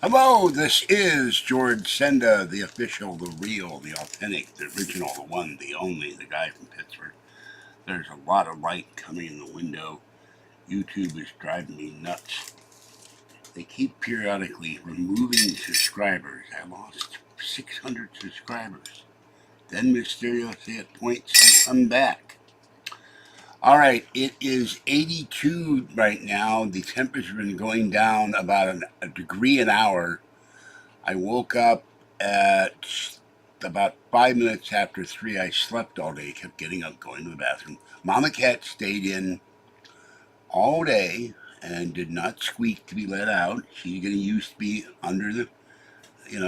Hello, this is George Senda, the official, the real, the authentic, the original, the one, the only, the guy from Pittsburgh. There's a lot of light coming in the window. YouTube is driving me nuts. They keep periodically removing subscribers. I lost 600 subscribers. Then mysteriously at points they come back. All right, it is 82 right now. The temperature's been going down about a degree an hour. I woke up at about 5 minutes after 3. I slept all day, kept getting up, going to the bathroom. Mama Cat stayed in all day and did not squeak to be let out. She's getting used to be under the,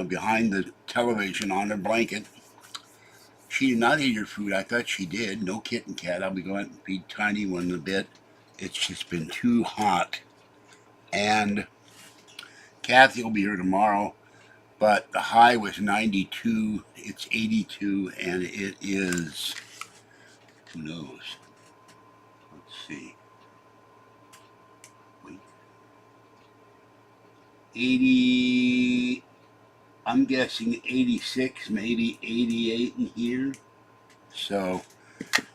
behind the television on her blanket. She did not eat her food. I thought she did. No kitten cat. I'll be going to feed Tiny one in a bit. It's just been too hot. And Kathy will be here tomorrow. But the high was 92, it's 82, and it is, who knows, let's see, wait, 80, I'm guessing 86, maybe 88 in here, so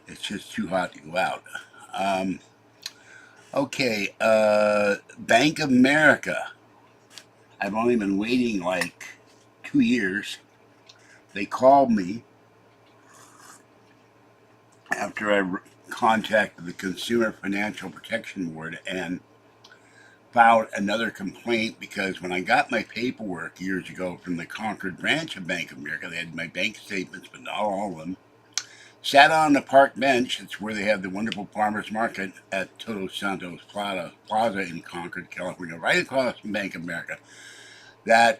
it's just too hot to go out. Okay, Bank of America, I've only been waiting like 2 years. They called me after I contacted the Consumer Financial Protection Board and filed another complaint because when I got my paperwork years ago from the Concord branch of Bank of America, they had my bank statements, but not all of them. Sat on the park bench. It's where they have the wonderful farmers market at Todos Santos Plaza in Concord, California, right across from Bank of America. That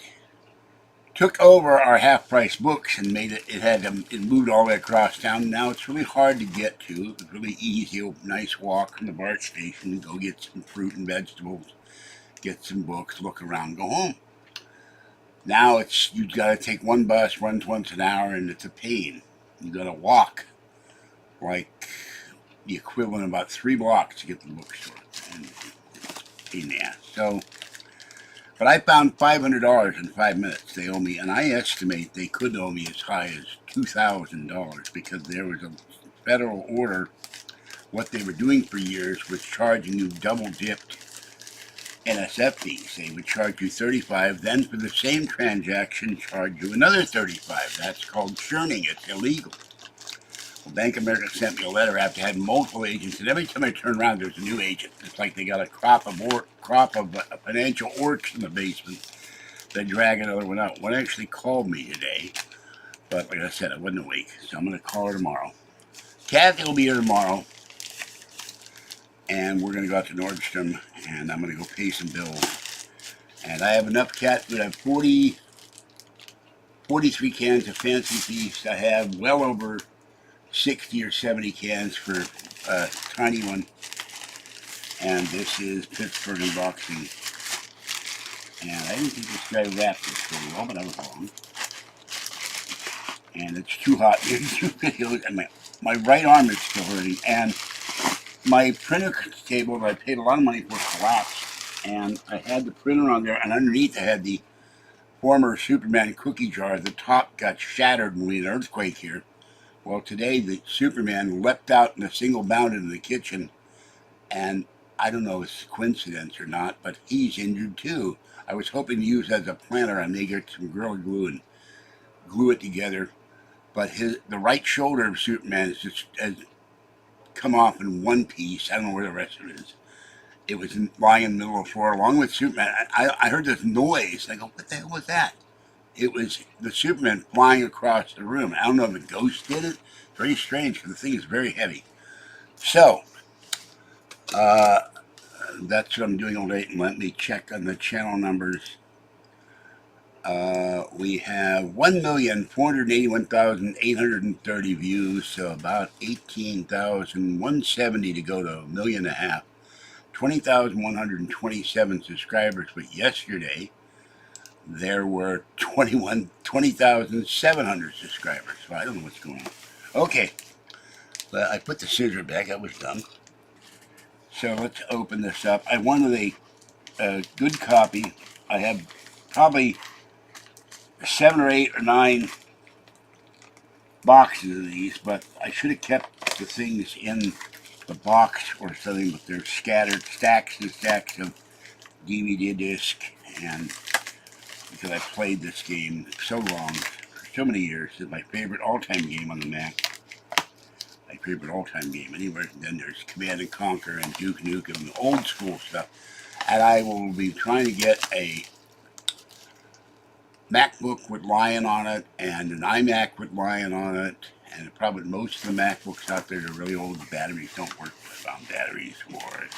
took over our half-price books and made it moved all the way across town. Now it's really hard to get to. It's really easy, a nice walk from the BART station, go get some fruit and vegetables, get some books, look around, go home. Now you've got to take one bus, runs once an hour, and it's a pain. You got to walk like the equivalent of about 3 blocks to get to the bookstore, and it's a pain in the ass. But I found $500 in 5 minutes they owe me, and I estimate they could owe me as high as $2,000 because there was a federal order. What they were doing for years was charging you double-dipped NSF fees. They would charge you $35, then for the same transaction charge you another $35. That's called churning. It's illegal. Well, Bank of America sent me a letter after I had multiple agents, and every time I turn around, there's a new agent. It's like they got a crop of financial orcs in the basement. They drag another one out. One actually called me today, but like I said, I wasn't awake, so I'm going to call her tomorrow. Kathy will be here tomorrow, and we're going to go out to Nordstrom, and I'm going to go pay some bills. And I have enough cat food. I have 43 cans of Fancy Feast. I have well over 60 or 70 cans for a tiny one. And this is Pittsburgh unboxing. And I didn't think this guy wrapped this very well, but I was wrong. And it's too hot. And my right arm is still hurting. And my printer table that I paid a lot of money for collapsed. And I had the printer on there, and underneath I had the former Superman cookie jar. The top got shattered when we had an earthquake here. Well, today the Superman leapt out in a single bound into the kitchen, and I don't know if it's a coincidence or not, but he's injured too. I was hoping to use it as a planter. I may get some Gorilla Glue and glue it together, but the right shoulder of Superman has come off in one piece. I don't know where the rest of it is. It was lying in the middle of the floor along with Superman. I heard this noise. I go, what the hell was that? It was the Superman flying across the room. I don't know if a ghost did it. It's very strange because the thing is very heavy. So, that's what I'm doing all day. And let me check on the channel numbers. We have 1,481,830 views, so about 18,170 to go to 1.5 million. 20,127 subscribers, but yesterday there were 20,700 subscribers, so I don't know what's going on. Okay, I put the scissor back, I was dumb. So let's open this up. I wanted a good copy. I have probably 7 or 8 or 9 boxes of these, but I should have kept the things in the box or something, but they're scattered, stacks and stacks of DVD disc, and because I played this game so long, for so many years, it's my favorite all-time game on the Mac. My favorite all-time game anywhere. Then there's Command and Conquer and Duke Nukem and the old school stuff. And I will be trying to get a MacBook with Lion on it and an iMac with Lion on it. And probably most of the MacBooks out there are really old. The batteries don't work. I found batteries for it.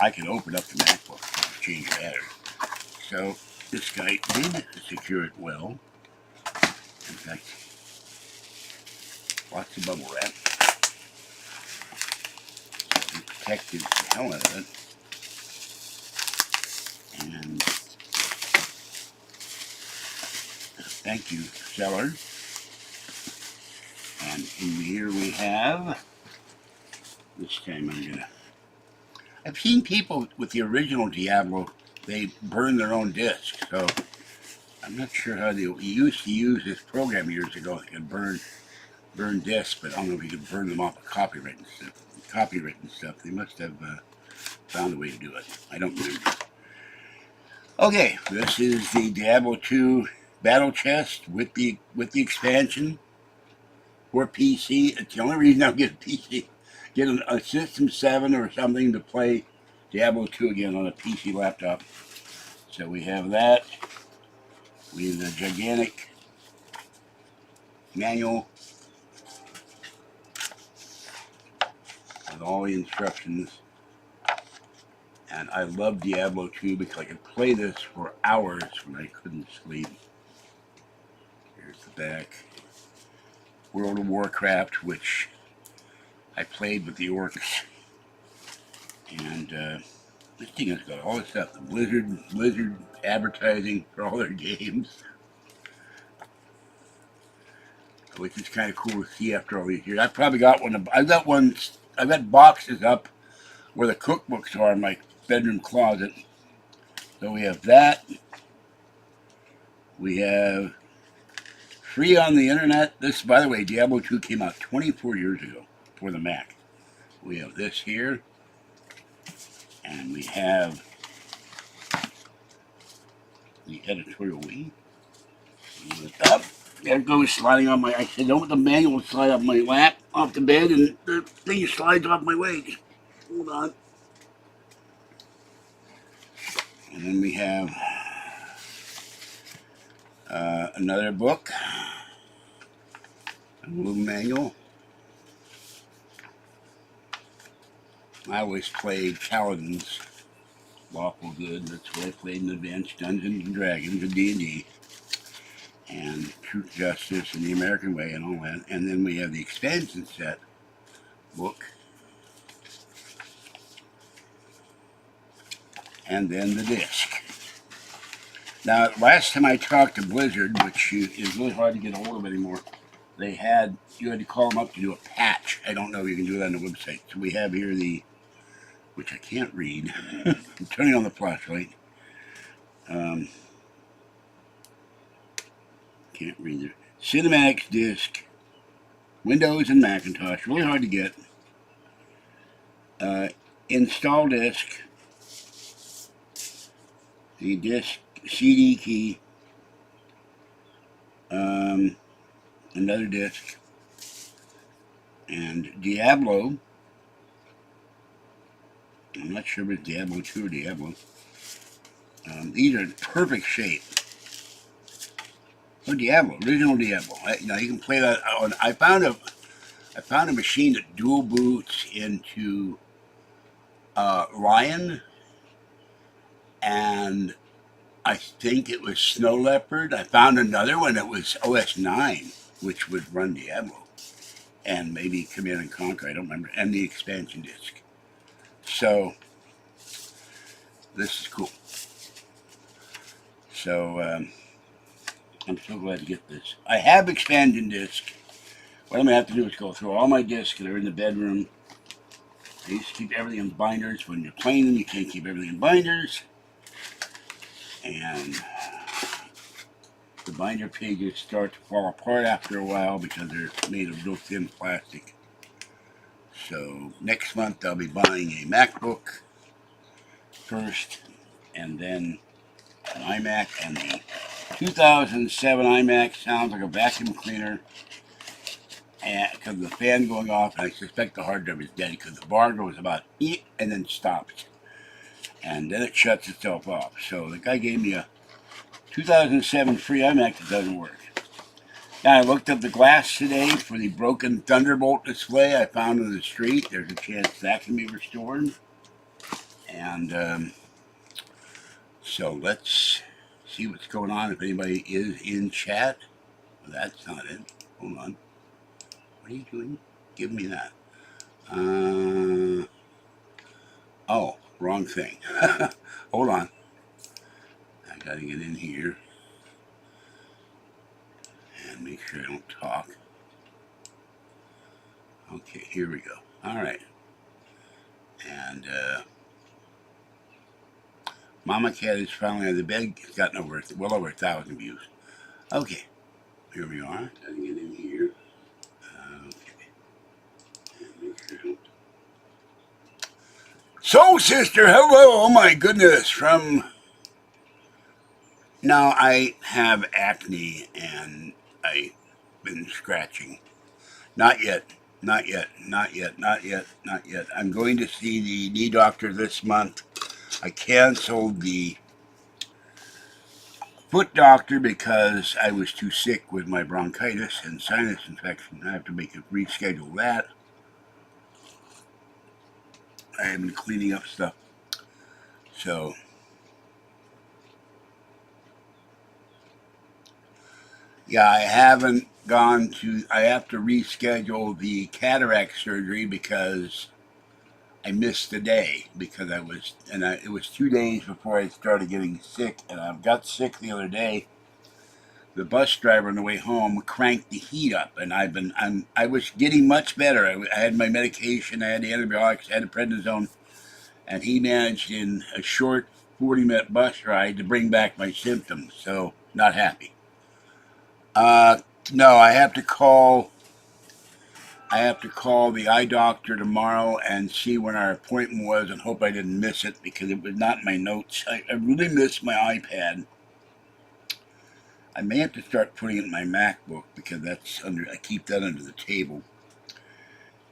I can open up the MacBook and change the battery. So this guy did secure it well. In fact, lots of bubble wrap. So he protected the hell out of it. And thank you, seller. And in here we have, this time I've seen people with the original Diablo, they burn their own disc, so I'm not sure how they used to use this program years ago. They could burn discs, but I don't know if you could burn them off of copyright and stuff. They must have found a way to do it. I don't remember. Okay, this is the Diablo 2 Battle Chest with the expansion for PC. It's the only reason I'll get a PC. Get a System 7 or something to play Diablo 2 again on a PC laptop. So we have that. We have the gigantic manual with all the instructions. And I love Diablo 2 because I could play this for hours when I couldn't sleep. Here's the back. World of Warcraft, which I played with the orcs. And this thing has got all this stuff. The Blizzard advertising for all their games. Which is kind of cool to see after all these years. I probably got one. I've got boxes up where the cookbooks are in my bedroom closet. So we have that. We have free on the internet. This, by the way, Diablo 2 came out 24 years ago for the Mac. We have this here. And we have the editorial wing. Up. There it goes sliding on my, I said, don't let the manual slide off my lap, off the bed, and the thing slides off my way. Just hold on. And then we have another book, a little manual. I always played Kaladin's Lawful Good. That's what I played in Advanced Dungeons and Dragons and D&D. And Truth, Justice, and the American Way, and all that. And then we have the expansion set book. And then the disc. Now, last time I talked to Blizzard, which is really hard to get a hold of anymore, you had to call them up to do a patch. I don't know if you can do that on the website. So we have here the, which I can't read. I'm turning on the flashlight. Can't read there. Cinematics disc, Windows and Macintosh, really hard to get. Install disc, the disc CD key, another disc, and Diablo. I'm not sure if it's Diablo 2 or Diablo. These are in perfect shape. Oh, Diablo, original Diablo. Now you can play that on. I found a machine that dual boots into Lion, and I think it was Snow Leopard. I found another one that was OS 9, which would run Diablo, and maybe Command and Conquer. I don't remember, and the expansion disc. So this is cool. So. I'm so glad to get this. I have expansion disc. What I'm going to have to do is go through all my discs that are in the bedroom. I used to keep everything in binders. When you're playing them, you can't keep everything in binders. and the binder pages start to fall apart after a while because they're made of real thin plastic. So next month I'll be buying a MacBook first, and then an iMac, and the 2007 iMac sounds like a vacuum cleaner, and because of the fan going off, and I suspect the hard drive is dead because the bar goes about eat and then stops, and then it shuts itself off. So the guy gave me a 2007 free iMac that doesn't work. Now I looked up the glass today for the broken Thunderbolt display I found in the street. There's a chance that can be restored, and so let's see what's going on, if anybody is in chat. Well, that's not it. Hold on. What are you doing? Give me that. Oh, wrong thing. Hold on. I gotta get in here and make sure I don't talk. Okay, here we go. Alright. And Mama Cat is finally on the bed. It's gotten well over 1,000 views. Okay, here we are. Gotta get in here. Okay. And make sure I don't. So, sister, hello. Oh my goodness. Now I have acne and I've been scratching. Not yet. Not yet. Not yet. Not yet. Not yet. I'm going to see the knee doctor this month. I canceled the foot doctor because I was too sick with my bronchitis and sinus infection. I have to reschedule that. I have been cleaning up stuff. So, yeah, I have to reschedule the cataract surgery because I missed a day because it was 2 days before I started getting sick, and I got sick the other day. The bus driver on the way home cranked the heat up, and I was getting much better. I had my medication, I had the antibiotics, I had the prednisone, and he managed in a short 40-minute bus ride to bring back my symptoms. So, not happy. No, I have to call the eye doctor tomorrow and see when our appointment was and hope I didn't miss it because it was not in my notes. I really miss my iPad. I may have to start putting it in my MacBook because I keep that under the table.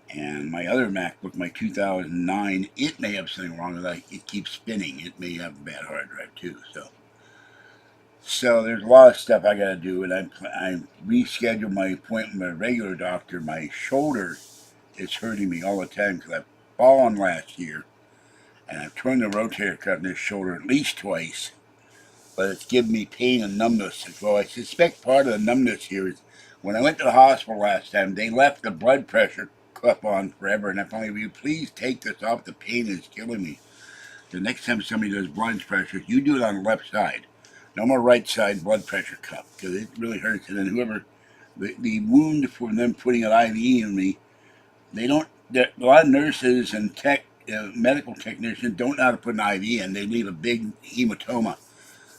And my other MacBook, my 2009, it may have something wrong with it. It keeps spinning. It may have a bad hard drive too. So there's a lot of stuff I got to do, and I rescheduled my appointment with a regular doctor. My shoulder is hurting me all the time because I've fallen last year, and I've torn the rotator cuff in this shoulder at least twice, but it's given me pain and numbness as well. I suspect part of the numbness here is when I went to the hospital last time, they left the blood pressure cuff on forever, and I finally, will you please take this off? The pain is killing me. The next time somebody does blood pressure, you do it on the left side. No more right side blood pressure cuff because it really hurts. And then the wound for them putting an IV in me, a lot of nurses and medical technicians don't know how to put an IV in. They leave a big hematoma.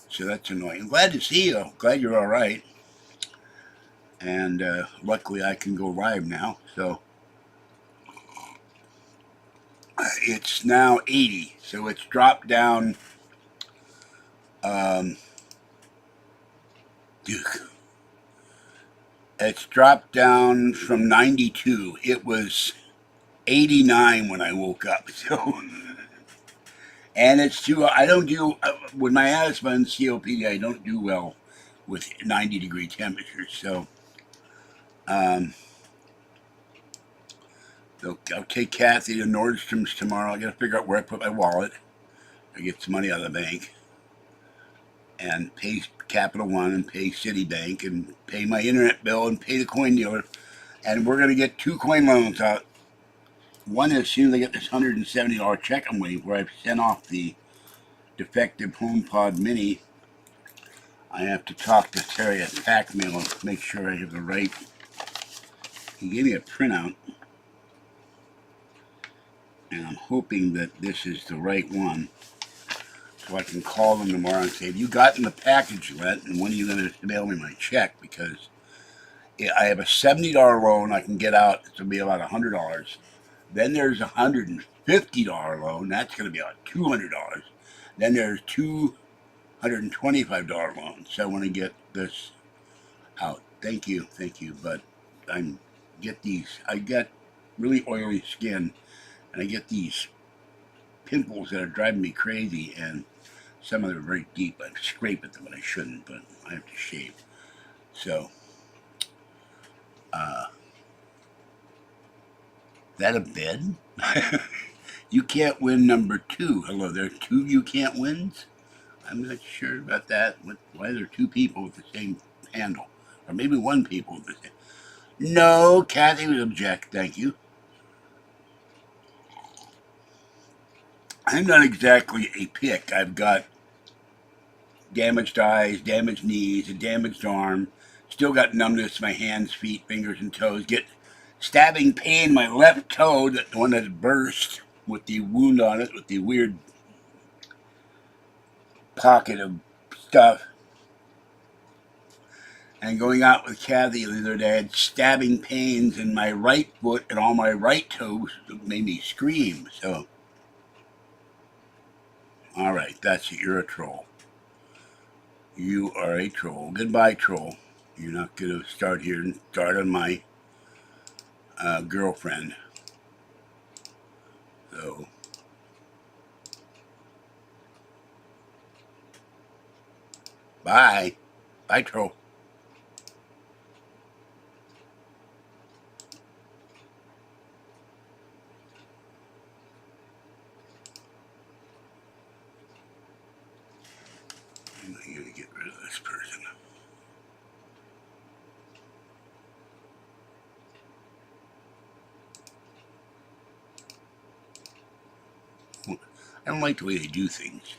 So that's annoying. I'm glad to see you. Glad you're all right. And luckily I can go live now. So it's now 80. So it's dropped down. It's dropped down from 92. It was 89 when I woke up. So, and it's too. I don't do with my asthma and COPD. I don't do well with 90-degree temperatures. So, I'll take Kathy to NORDSTROMS tomorrow. I got to figure out where I put my wallet. I get some money out of the bank and pay Capital One and pay Citibank and pay my internet bill and pay the coin dealer. And we're going to get 2 coin loans out. One is as soon as I get this $170 check I'm waiting for. I've sent off the defective HomePod Mini. I have to talk to Terry at PackMail and make sure I have the right. He gave me a printout, and I'm hoping that this is the right one. so I can call them tomorrow and say, have you gotten the package yet, and when are you going to mail me my check? Because I have a $70 loan I can get out. It's going to be about $100. Then there's a $150 loan. That's going to be about $200. Then there's $225 loans. So I want to get this out. Thank you. But I get really oily skin, and I get these pimples that are driving me crazy, and some of them are very deep. I scrape at them when I shouldn't, but I have to shave. So, that a bed? You can't win number 2. Hello, there are 2 you can't wins? I'm not sure about that. Why are there 2 people with the same handle? Or maybe 1 people with the same. No, Kathy would object. Thank you. I'm not exactly a pick. I've got damaged eyes, damaged knees, a damaged arm, still got numbness in my hands, feet, fingers, and toes, get stabbing pain in my left toe, the one that burst with the wound on it, with the weird pocket of stuff. And going out with Kathy the other day, I had stabbing pains in my right foot and all my right toes that made me scream. So, all right, that's it. You're a troll. You are a troll. Goodbye, troll. You're not going to start here and start on my girlfriend. So, bye. Bye, troll. I'm going to get rid of this person. I don't like the way they do things.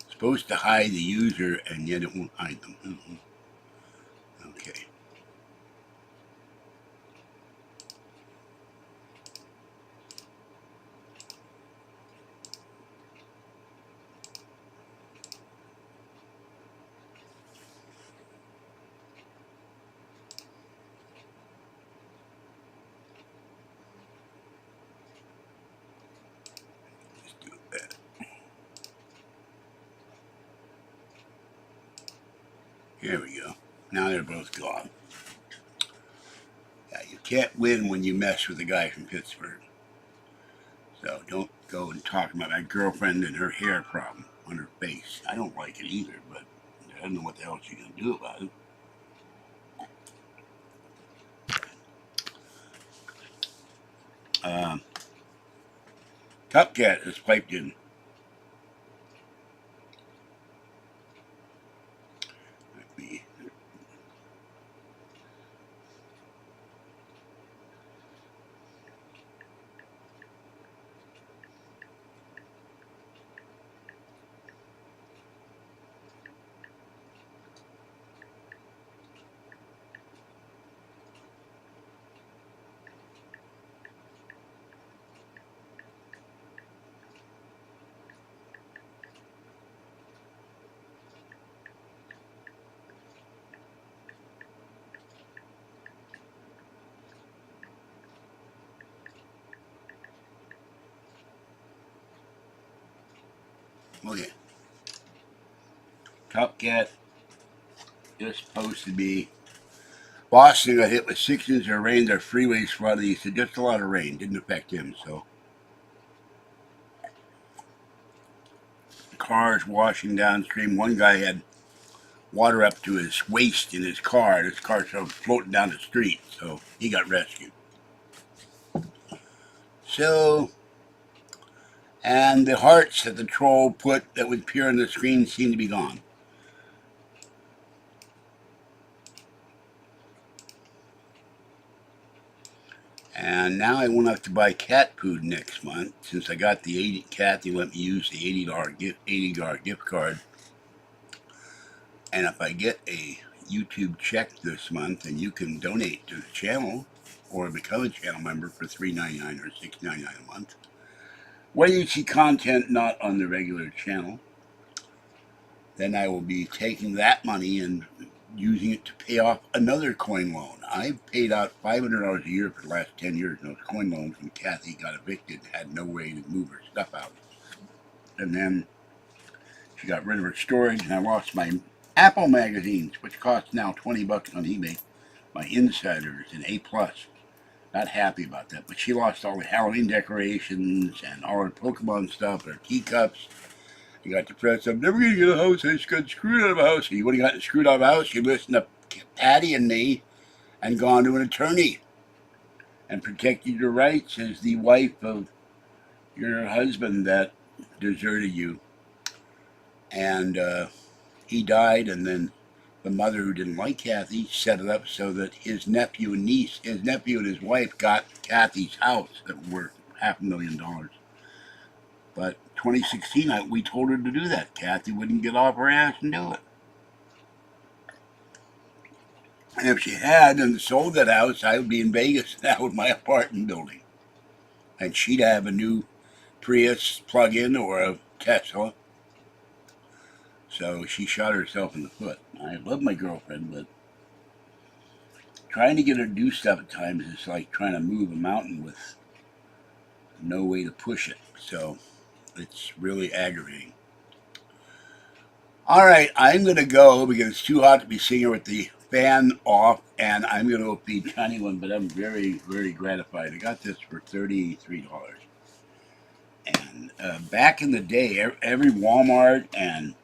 It's supposed to hide the user, and yet it won't hide them. Okay. Let's do that. Here we go. Now they're both gone. Yeah, you can't win when you mess with a guy from Pittsburgh. So don't go and talk about my girlfriend and her hair problem on her face. I don't like it either, but I don't know what the hell she's going to do about it. Cupcat is piped in. Let me. Okay. Cupcat just posted me. Boston got hit with 6 inches of rain. Their freeways flooded. He said just a lot of rain. Didn't affect him, so. Cars washing downstream. One guy had water up to his waist in his car. His car started floating down the street, so he got rescued. So, and the hearts that the troll put that would appear on the screen seem to be gone. And now I won't have to buy cat food next month since I got the 80 cat. They let me use the $80 gift card. And if I get a YouTube check this month, and you can donate to the channel or become a channel member for $3.99 or $6.99 a month, where you see content not on the regular channel, then I will be taking that money and using it to pay off another coin loan. I've paid out $500 a year for the last 10 years in those coin loans when Kathy got evicted and had no way to move her stuff out. And then she got rid of her storage, and I lost my Apple magazines, which cost now $20 on eBay. My Insiders and A+. Not happy about that, but she lost all the Halloween decorations and all her Pokemon stuff, her teacups. You got depressed. I'm never going to get a house. I just got screwed out of a house. You would have gotten screwed out of a house. You listened to Patty and me and gone to an attorney and protected your rights as the wife of your husband that deserted you. And he died, and then the mother, who didn't like Kathy, set it up so that his nephew and his wife got Kathy's house that was worth $500,000. But 2016, we told her to do that. Kathy wouldn't get off her ass and do it. And if she had and sold that house, I would be in Vegas now with my apartment building. And she'd have a new Prius plug-in or a Tesla. So she shot herself in the foot. I love my girlfriend, but trying to get her to do stuff at times is like trying to move a mountain with no way to push it. So it's really aggravating. All right, I'm going to go because it's too hot to be sitting here with the fan off, and I'm going to go feed Johnny one, but I'm very, very gratified. I got this for $33. And back in the day, every Walmart and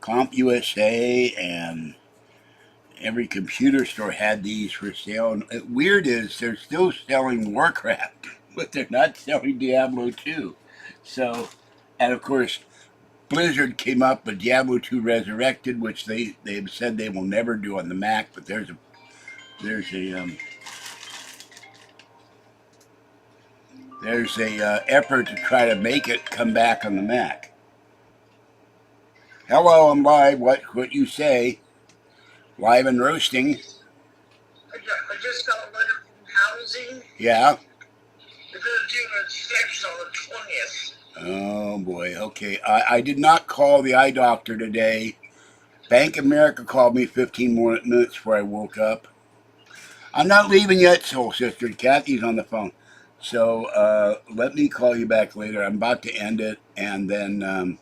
CompUSA and every computer store had these for sale. And weird is they're still selling Warcraft, but they're not selling Diablo 2. So, and of course, Blizzard came up with Diablo 2 Resurrected, which they've said they will never do on the Mac, but there's a effort to try to make it come back on the Mac. Hello, I'm live. What you say? Live and roasting. I just got a letter from housing. Yeah. They're going to do an inspection on the 20th. Oh boy. Okay. I did not call the eye doctor today. Bank of America called me 15 more minutes before I woke up. I'm not leaving yet, soul sister. Kathy's on the phone. So let me call you back later. I'm about to end it, and then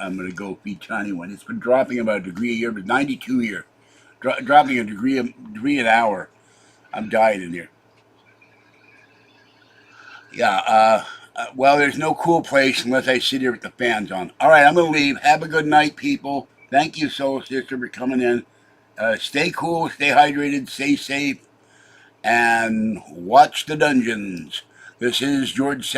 I'm going to go feed Johnny one. It's been dropping about a degree a year, but 92 here. Dropping a degree an hour. I'm dying in here. Yeah, well, there's no cool place unless I sit here with the fans on. All right, I'm going to leave. Have a good night, people. Thank you, soul sister, for coming in. Stay cool, stay hydrated, stay safe, and watch the dungeons. This is George